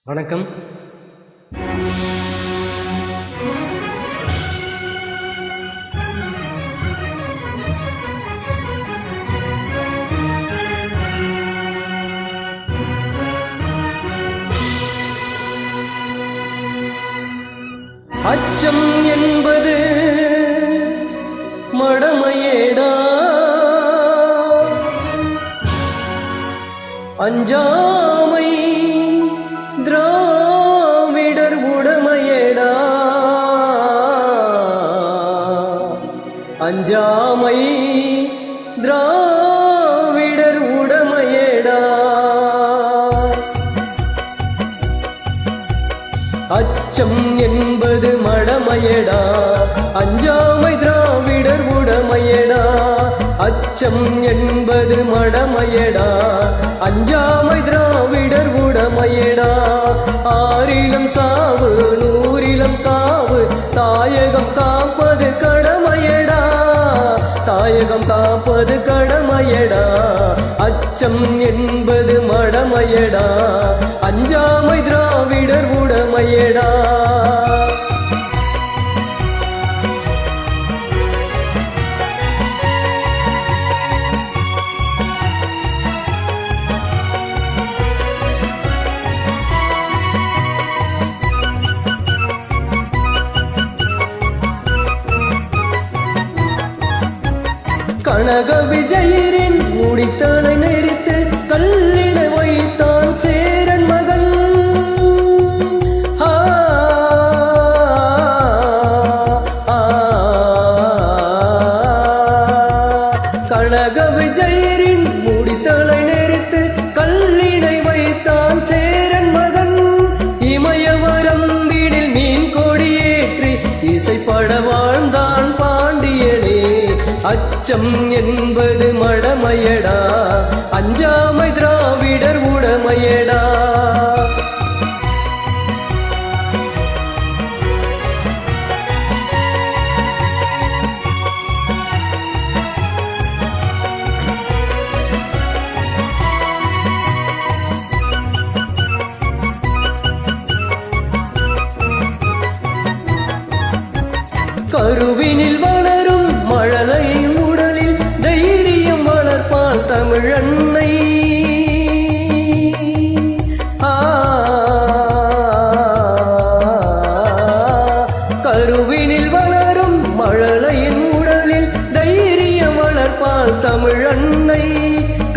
வணக்கம். அச்சம் என்பது மடமையேடா, அஞ்சாமை திராவிடர் உடமையேடா, அஞ்சாமை திராவிடர் உடமையேடா. அச்சம் என்பது மடமையடா, அஞ்சாமை திராவிடர் உடமையடா. அச்சம் என்பது மடமையடா, அஞ்சாமை திராவிடர் உடமையடா. ஆறிலும் சாவு நூறிலும் சாவு, தாயகம் காப்பது கடமையடா, தாயகம் காப்பது கடமையடா. அச்சம் என்பது மடமையடா, அஞ்சாமை திராவிடர் உடமையடா. கனக விஜயரின் முடித்தலை நெறித்து கல்லிட வைத்தான் சேரன் மகன். கனக விஜயரின் முடித்தலை நெறித்து கல்லிடை வைத்தான் சேரன் மகன். இமயவரம்பிடில் மீன் கொடியேற்றி இசைப்பட வாழ்ந்தான் பாண்டியனே. அச்சம் என்பது மடமையடா, அஞ்சாமை திராவிடர் உடமையடா. கருவினில் வளரும் மழலை உடலில் தைரியம் வளர்ப்பாள் தமிழன்னை. கருவினில் வளரும் மழலையின் உடலில் தைரியம் வளர்ப்பாள் தமிழன்னை.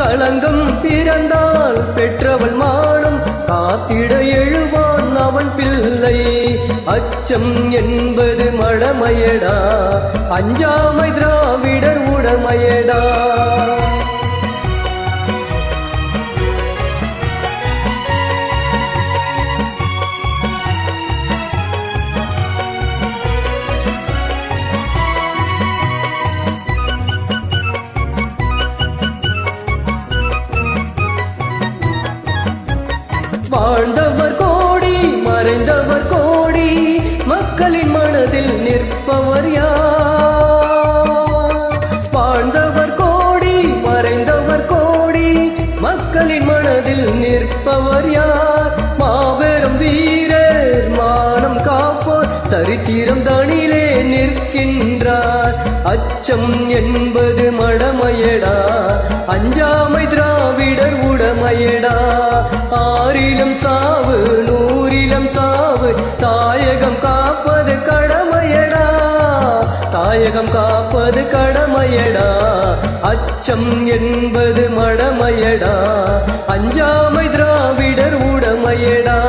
களங்கம் பிறந்தால் பெற்றவள் மானம் காத்திட எழுவான் அவன் பிள்ளை. அச்சம் என்பது மடமையடா, அஞ்சாமை திராவிடர் உடமையடா. வாழ்ந்தவர் கோடி மறைந்தவர் கோடி, மக்களின் மனதில் நிற்பவர் யார்? வாழ்ந்தவர் கோடி மறைந்தவர் கோடி, மக்களின் மனதில் நிற்பவர் யார்? மாபெரும் வீரர் மானம் காப்போர் சரித்திரம் தனிலே நிற்கின்றார். அச்சம் என்பது மடமையடா, அஞ்சாமை திராவிடர் உடமையடா. ஆறிலும் சாவு நூறிலும் சாவு, தாயகம் காப்பது கடமையடா, தாயகம் காப்பது கடமையடா. அச்சம் என்பது மடமையடா, அஞ்சாமை திராவிடர் உடமையடா.